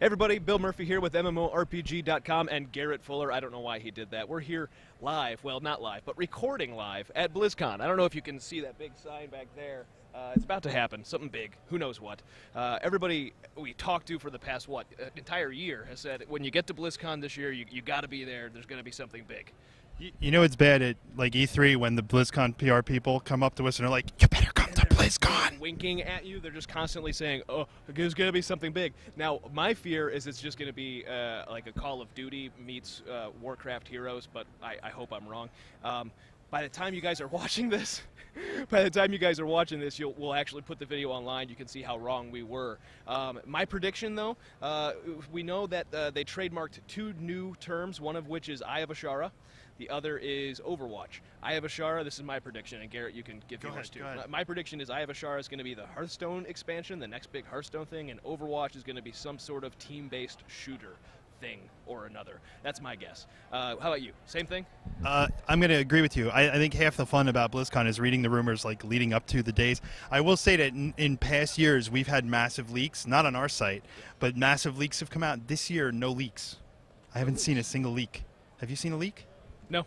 Hey everybody, Bill Murphy here with MMORPG.com and Garrett Fuller. I don't know why he did that. We're here live, well not live, but recording live at BlizzCon. I don't know if you can see that big sign back there. It's about to happen, something big, who knows what. Everybody we talked to for the past, entire year has said when you get to BlizzCon this year, you got to be there, there's going to be something big. You know it's bad at like E3 when the BlizzCon PR people come up to us and are like, you better come to BlizzCon. Winking at you, they're just constantly saying, oh, there's going to be something big. Now, my fear is it's just going to be like a Call of Duty meets Warcraft Heroes, but I hope I'm wrong. By the time you guys are watching this, we'll actually put the video online. You can see how wrong we were. My prediction, though, we know that they trademarked two new terms, one of which is Eye of Ashara. The other is Overwatch. Eye of Ashara, this is my prediction, and Garrett, you can give yours too. My prediction is Eye of Ashara is going to be the Hearthstone expansion, the next big Hearthstone thing, and Overwatch is going to be some sort of team-based shooter thing or another. That's my guess. How about you? Same thing? I'm going to agree with you. I think half the fun about BlizzCon is reading the rumors like leading up to the days. I will say that in past years we've had massive leaks, not on our site, but massive leaks have come out. This year, no leaks. I haven't seen a single leak. Have you seen a leak? No.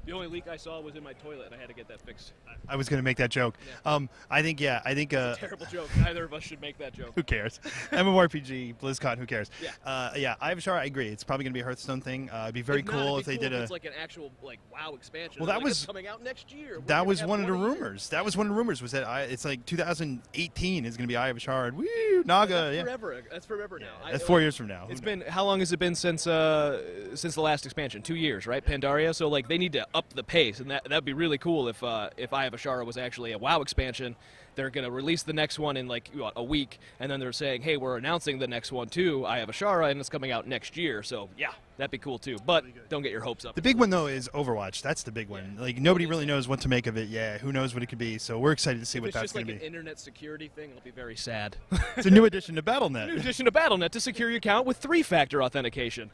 The only leak I saw was in my toilet, and I had to get that fixed. I was going to make that joke. Yeah. I think it's a terrible joke. Neither of us should make that joke. Who cares? MMORPG, BlizzCon, who cares? Yeah. Yeah, Eye of Ashara, I agree. It's probably going to be a Hearthstone thing. It'd be very cool if they did a... It's like an actual WoW expansion. Well, that like, was it's coming out next year. That was one of the rumors. That was one of the rumors. Was that it's like 2018 is going to be Eye of Ashara. And woo, Naga. That's forever. That's forever now. That's 4 years from now. It's been how long has it been since the last expansion? 2 years, right? Pandaria. So like they need to up the pace. And that'd be really cool if Eye of Ashara was actually a WoW expansion. They're going to release the next one in like a week, and then they're saying, hey, we're announcing the next one too, Eye of Ashara, and it's coming out next year. So yeah, that'd be cool too. But don't get your hopes up. The big one though is Overwatch. That's the big one. Like nobody really knows what to make of it. Yeah, who knows what it could be. So we're excited to see what that's going to be. If it's just like an internet security thing, it'll be very sad. It's a new addition to BattleNet. New addition to BattleNet to secure your account with 3-factor authentication.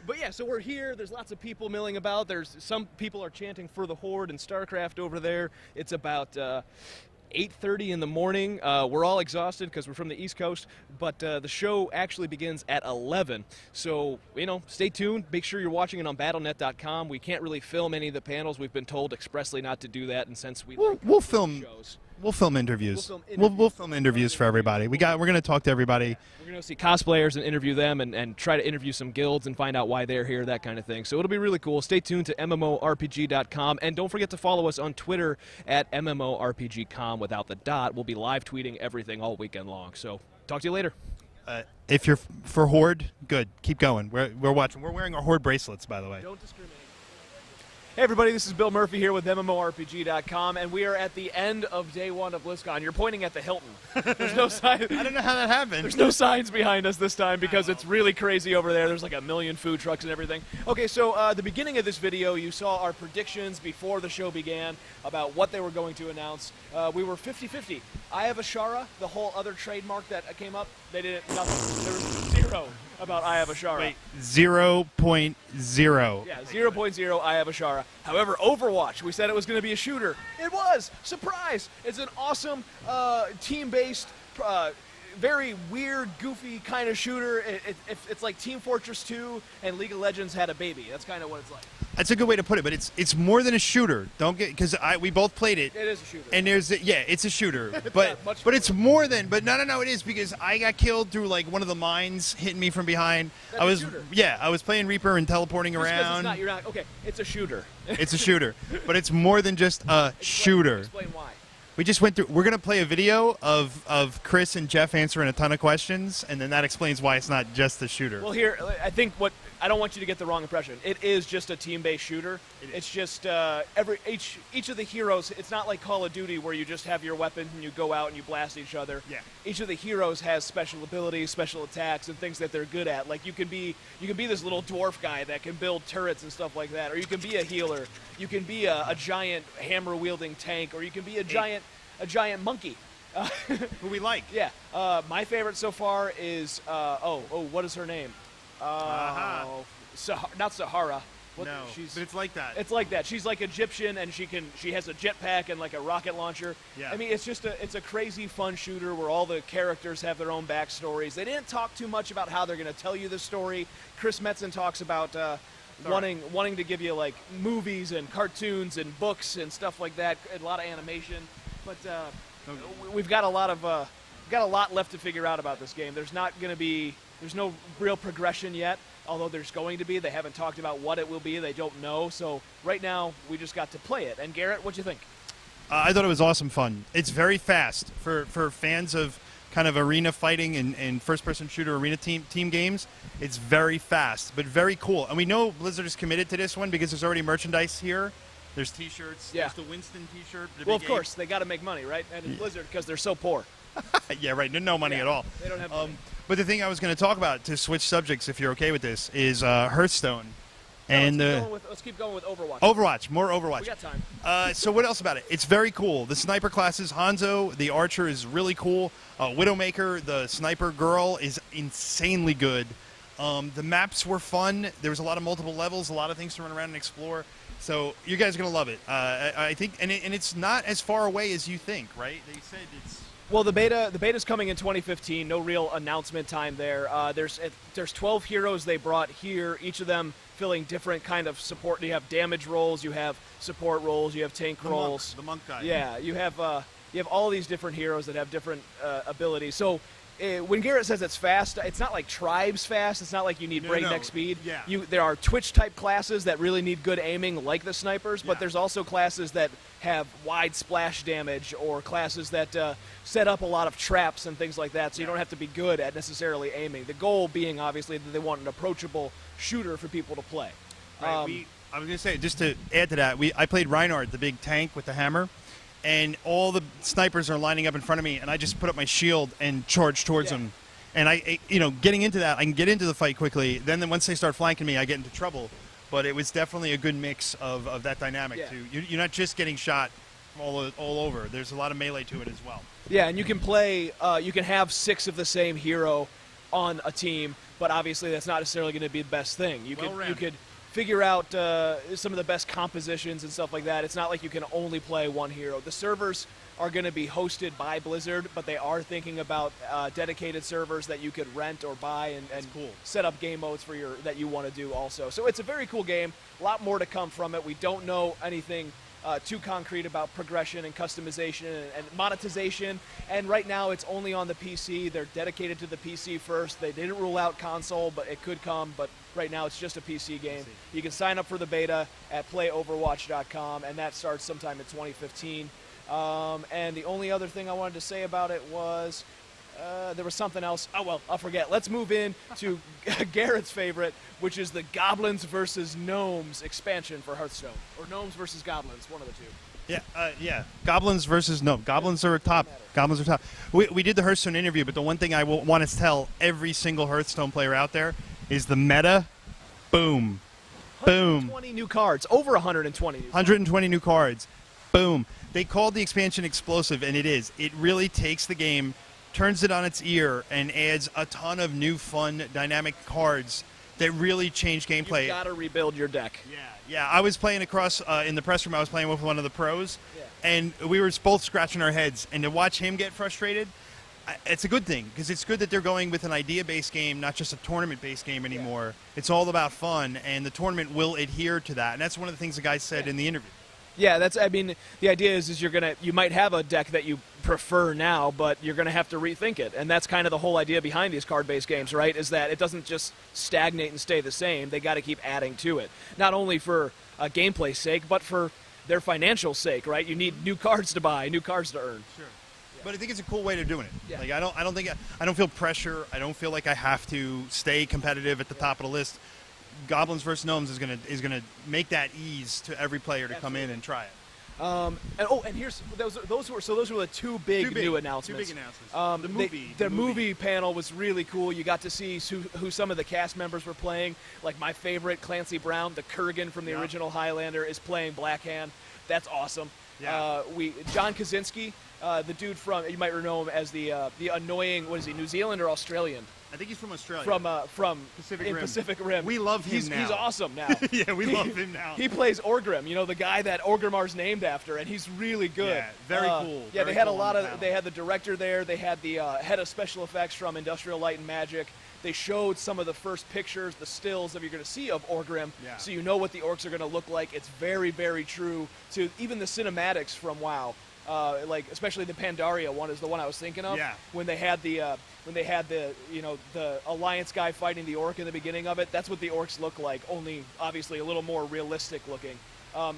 But yeah, so we're here. There's lots of people milling about. There's some people are chanting for the Horde and StarCraft over there. It's about 8:30 in the morning. We're all exhausted because we're from the East Coast, but the show actually begins at 11. So, stay tuned. Make sure you're watching it on BattleNet.com. We can't really film any of the panels. We've been told expressly not to do that, and since we'll film shows. We'll film interviews. We'll film interviews for everybody. We're going to talk to everybody. We're going to see cosplayers and interview them and try to interview some guilds and find out why they're here, that kind of thing. So it'll be really cool. Stay tuned to MMORPG.com. And don't forget to follow us on Twitter at MMORPG.com without the dot. We'll be live tweeting everything all weekend long. So talk to you later. If you're for Horde, good. Keep going. We're watching. We're wearing our Horde bracelets, by the way. Don't discriminate. Hey everybody, this is Bill Murphy here with MMORPG.com, and we are at the end of day one of BlizzCon. You're pointing at the Hilton. There's no sign. I don't know how that happened. There's no signs behind us this time because it's really crazy over there. There's like a million food trucks and everything. Okay, so the beginning of this video, you saw our predictions before the show began about what they were going to announce. We were 50-50. Eye of Ashara, the whole other trademark that came up, they didn't, nothing. There was 0 about Eye of Ashara. Wait, 0.0. Yeah, 0.0 Eye of Ashara. However, Overwatch, we said it was going to be a shooter. It was! Surprise! It's an awesome team-based, very weird, goofy kind of shooter. It's like Team Fortress 2 and League of Legends had a baby. That's kind of what it's like. That's a good way to put it, but it's more than a shooter. Don't get because we both played it. It is a shooter. And it's a shooter, but it's more than. But no, it is because I got killed through like one of the mines hitting me from behind. That's a shooter. I was playing Reaper and teleporting around. You're not. Okay, it's a shooter. It's a shooter, but it's more than just a shooter. Explain why. We just went through. We're gonna play a video of Chris and Jeff answering a ton of questions, and then that explains why it's not just a shooter. Well, here I think I don't want you to get the wrong impression. It is just a team-based shooter. It's just each of the heroes. It's not like Call of Duty where you just have your weapon and you go out and you blast each other. Yeah. Each of the heroes has special abilities, special attacks, and things that they're good at. Like you can be this little dwarf guy that can build turrets and stuff like that, or you can be a healer. You can be a giant hammer-wielding tank, or you can be a giant monkey. Who we like. Yeah. My favorite so far is what is her name? Not Sahara. No, but it's like that. It's like that. She's like Egyptian, and she has a jetpack and like a rocket launcher. Yeah. I mean, it's a crazy fun shooter where all the characters have their own backstories. They didn't talk too much about how they're going to tell you the story. Chris Metzen talks about wanting to give you like movies and cartoons and books and stuff like that, a lot of animation. But we've got a lot left to figure out about this game. There's no real progression yet. Although there's going to be. They haven't talked about what it will be. They don't know. So right now, we just got to play it. And Garrett, what'd you think? I thought it was awesome fun. It's very fast for fans of kind of arena fighting and first-person shooter arena team games. It's very fast, but very cool. And we know Blizzard is committed to this one because there's already merchandise here. There's T-shirts. Yeah. There's the Winston T-shirt. Well, of course. They got to make money, right? And it's Blizzard because they're so poor. Yeah, right. No money at all. They don't have money. But the thing I was going to talk about, to switch subjects, if you're okay with this, is Hearthstone. Let's keep going with Overwatch. Overwatch, more Overwatch. We got time. So what else about it? It's very cool. The sniper classes, Hanzo, the archer is really cool. Widowmaker, the sniper girl, is insanely good. The maps were fun. There was a lot of multiple levels, a lot of things to run around and explore. So you guys are going to love it. I think, and it's not as far away as you think, right? They said it's... Well, the beta's coming in 2015. No real announcement time there. There's 12 heroes they brought here. Each of them filling different kind of support. You have damage roles, you have support roles, you have tank roles. The monk guy. Yeah, you have all these different heroes that have different abilities. So when Garrett says it's fast, it's not like Tribes fast. It's not like you need breakneck speed. Yeah. There are Twitch-type classes that really need good aiming, like the snipers, but there's also classes that have wide splash damage or classes that set up a lot of traps and things like that, so you don't have to be good at necessarily aiming. The goal being, obviously, that they want an approachable shooter for people to play. Right, I was going to say, just to add to that, I played Reinhardt, the big tank with the hammer, and all the snipers are lining up in front of me, and I just put up my shield and charge towards them. And getting into that, I can get into the fight quickly. Then once they start flanking me, I get into trouble. But it was definitely a good mix of that dynamic too. You're not just getting shot all over. There's a lot of melee to it as well. Yeah, and you can play. You can have 6 of the same hero on a team, but obviously that's not necessarily going to be the best thing. You could figure out some of the best compositions and stuff like that. It's not like you can only play one hero. The servers are going to be hosted by Blizzard, but they are thinking about dedicated servers that you could rent or buy and set up game modes for that you want to do also. So it's a very cool game. A lot more to come from it. We don't know anything too concrete about progression and customization and monetization. And right now it's only on the PC. They're dedicated to the PC first. They didn't rule out console, but it could come. But right now it's just a PC game. You can sign up for the beta at playoverwatch.com, and that starts sometime in 2015. And the only other thing I wanted to say about it was there was something else. Oh, well, I'll forget. Let's move in to Garrett's favorite, which is the Goblins versus Gnomes expansion for Hearthstone. Or Gnomes versus Goblins, one of the two. Yeah. Goblins versus Goblins are top. Goblins are top. We did the Hearthstone interview, but the one thing I want to tell every single Hearthstone player out there is the meta, boom. 120 new cards. Over 120 new cards. 120 new cards. Boom. They called the expansion explosive, and it is. It really takes the game, turns it on its ear, and adds a ton of new, fun, dynamic cards that really change gameplay. You've got to rebuild your deck. Yeah. I was playing across in the press room. I was playing with one of the pros, and we were both scratching our heads. And to watch him get frustrated, it's a good thing, because it's good that they're going with an idea-based game, not just a tournament-based game anymore. It's all about fun, and the tournament will adhere to that. And that's one of the things the guy said in the interview. Yeah, the idea is you might have a deck that you prefer now, but you're going to have to rethink it. And that's kind of the whole idea behind these card-based games, right? Is that it doesn't just stagnate and stay the same. They got to keep adding to it. Not only for gameplay's sake, but for their financial sake, right? You need new cards to buy, new cards to earn. Sure. But I think it's a cool way of doing it. Yeah. Like I don't feel pressure. I don't feel like I have to stay competitive at the top of the list. Goblins versus Gnomes is gonna make that ease to every player to come in and try it. And here's those were the two big new announcements. Two big announcements. The movie panel was really cool. You got to see who some of the cast members were playing. Like my favorite, Clancy Brown, the Kurgan from the original Highlander, is playing Blackhand. That's awesome. Yeah. John Krasinski, the dude from, you might know him as the annoying, what is he, New Zealand or Australian? I think he's from Australia. From Pacific Rim. Pacific Rim. We love him now. He's awesome now. Yeah, we love him now. He plays Orgrim, you know, the guy that Orgrimmar's named after, and he's really good. Yeah, very cool. Yeah, very they had cool a lot on the of. panel. They had the director there. They had the head of special effects from Industrial Light and Magic. They showed some of the first pictures, the stills that you're going to see of Orgrim, Yeah. so you know what the orcs are going to look like. It's very, very true to even the cinematics from WoW. Like especially the Pandaria one is the one I was thinking of. Yeah. When they had the you know, the Alliance guy fighting the orc in the beginning of it. That's what the orcs look like. Only obviously a little more realistic looking.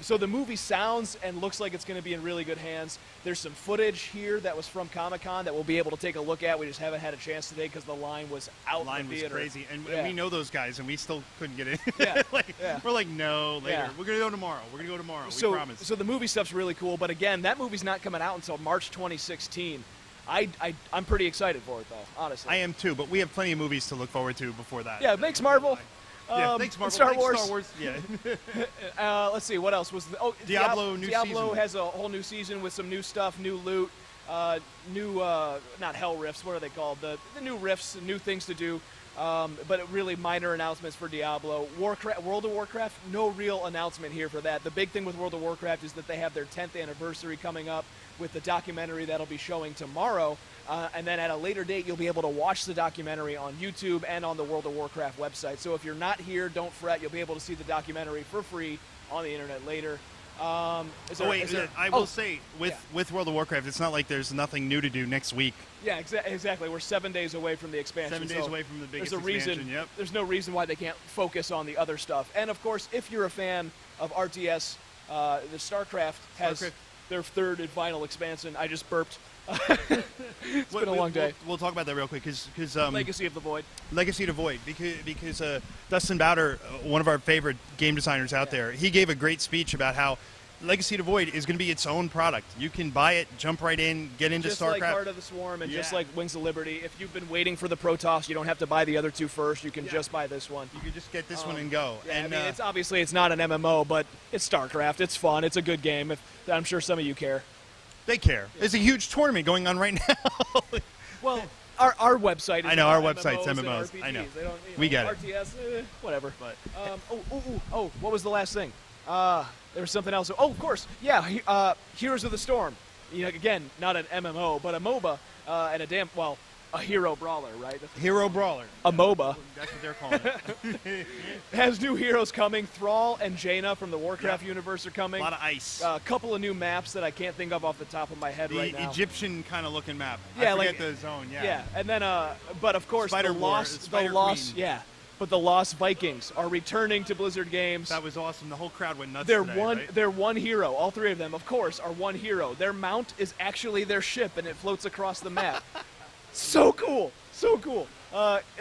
So the movie sounds and looks like it's going to be in really good hands. There's some footage here that was from Comic-Con that we'll be able to take a look at. We just haven't had a chance today because the line was out. The line in the was theater. crazy, and Yeah. we know those guys, and we still couldn't get in. Yeah, Yeah. We're like, no, later. Yeah. We're gonna go tomorrow. We're gonna go tomorrow. We So, promise. so the movie stuff's really cool, but again, that movie's not coming out until March 2016. I'm pretty excited for it though, honestly. I am too, but we have plenty of movies to look forward to before that. Yeah, thanks Marvel. Yeah, thanks Marvel. Star Thanks Wars. Star Wars. Yeah. Let's see, what else was the, Diablo new Diablo season. has a whole new season with some new stuff, new loot, new not hell rifts, what are they called? The new rifts, new things to do. But really minor announcements for Diablo. World of Warcraft, no real announcement here for that. The big thing with World of Warcraft is that they have their 10th anniversary coming up with the documentary that'll be showing tomorrow. And then at a later date, you'll be able to watch the documentary on YouTube and on the World of Warcraft website. So if you're not here, don't fret. You'll be able to see the documentary for free on the internet later. I will say, with World of Warcraft, it's not like there's nothing new to do next week. Yeah, exactly. We're 7 days away from the expansion. 7 days away from the biggest there's a expansion, reason, yep. There's no reason why they can't focus on the other stuff. And of course, if you're a fan of RTS, the StarCraft has their third and final expansion. I just burped. It's been a long day. We'll talk about that real quick because Legacy of the Void. Legacy to Void, because Dustin Bowder, one of our favorite game designers out there, he gave a great speech about how Legacy to Void is going to be its own product. You can buy it, jump right in, get into just StarCraft. Just like Heart of the Swarm and just like Wings of Liberty. If you've been waiting for the Protoss, you don't have to buy the other two first. You can just buy this one. You can just get this one and go. Yeah, and, I mean, it's obviously it's not an MMO, but it's StarCraft. It's fun. It's a good game. I'm sure some of you care. They care. Yeah. There's a huge tournament going on right now. Well, our website is I know, our MMOs website's and MMOs. RPGs. I know. They don't, We get it. RTS, whatever. But what was the last thing? There was something else. Oh, of course. Yeah, Heroes of the Storm. You know, again, not an MMO, but a MOBA and a hero brawler, right? Hero brawler. A MOBA. That's what they're calling it. Has new heroes coming. Thrall and Jaina from the Warcraft universe are coming. A lot of ice. A couple of new maps that I can't think of off the top of my head right now. The Egyptian kind of looking map. Yeah, I forget like the zone. Yeah. Yeah, and then but of course Spider the War, lost, Spider the lost, Queen. yeah. But the Lost Vikings are returning to Blizzard Games. That was awesome. The whole crowd went nuts. They're today, right? They're one hero. All three of them, of course, are one hero. Their mount is actually their ship, and it floats across the map. So cool. So cool.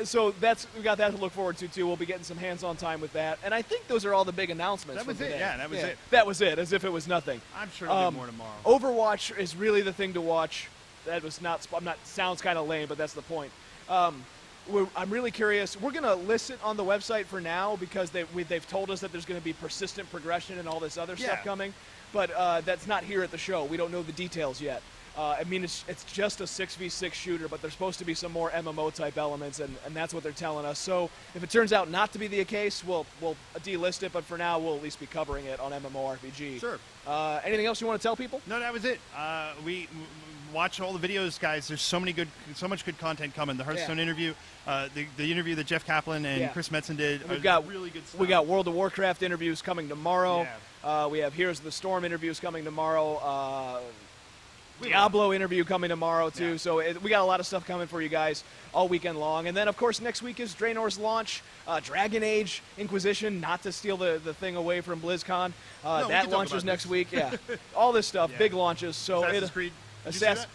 So we got that to look forward to too. We'll be getting some hands-on time with that, and I think those are all the big announcements. That was from it. today. Yeah, that was it. That was it. As if it was nothing. I'm sure there'll be more tomorrow. Overwatch is really the thing to watch. That was not. Sounds kind of lame, but that's the point. I'm really curious. We're gonna list it on the website for now because they've told us that there's gonna be persistent progression and all this other stuff coming, but that's not here at the show. We don't know the details yet. I mean, it's just a 6v6 shooter, but there's supposed to be some more MMO type elements, and that's what they're telling us. So if it turns out not to be the case, we'll delist it, but for now we'll at least be covering it on MMORPG. Sure. Anything else you want to tell people? No, that was it. We watch all the videos, guys. There's so much good content coming. The Hearthstone interview, the interview that Jeff Kaplan and Chris Metzen did. And we've got really good stuff. We got World of Warcraft interviews coming tomorrow. Yeah. We have Heroes of the Storm interviews coming tomorrow. Diablo interview coming tomorrow too. Yeah. So we got a lot of stuff coming for you guys all weekend long. And then of course next week is Draenor's launch, Dragon Age Inquisition, not to steal the thing away from BlizzCon. That launches next week. Yeah, all this stuff, big launches. So Assassin's Creed.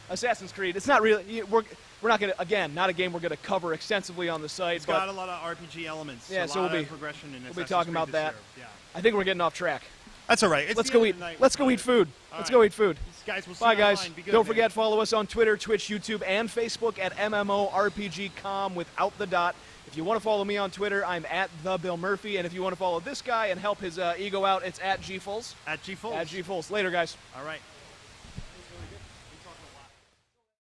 Assassin's Creed. It's not really. We're not gonna, again, not a game we're gonna cover extensively on the site. It's got a lot of RPG elements. Yeah, so we'll be progression in we'll be talking about that. Yeah. I think we're getting off track. That's all right. Let's go eat. Let's go eat food. Let's go eat food. Guys, we'll see Bye, you guys. online. Be good, Don't forget, follow us on Twitter, Twitch, YouTube, and Facebook at MMORPG.com without the dot. If you want to follow me on Twitter, I'm at the Bill Murphy. And if you want to follow this guy and help his ego out, it's at GFuls. At GFuls. At GFuls. Later, guys. All right.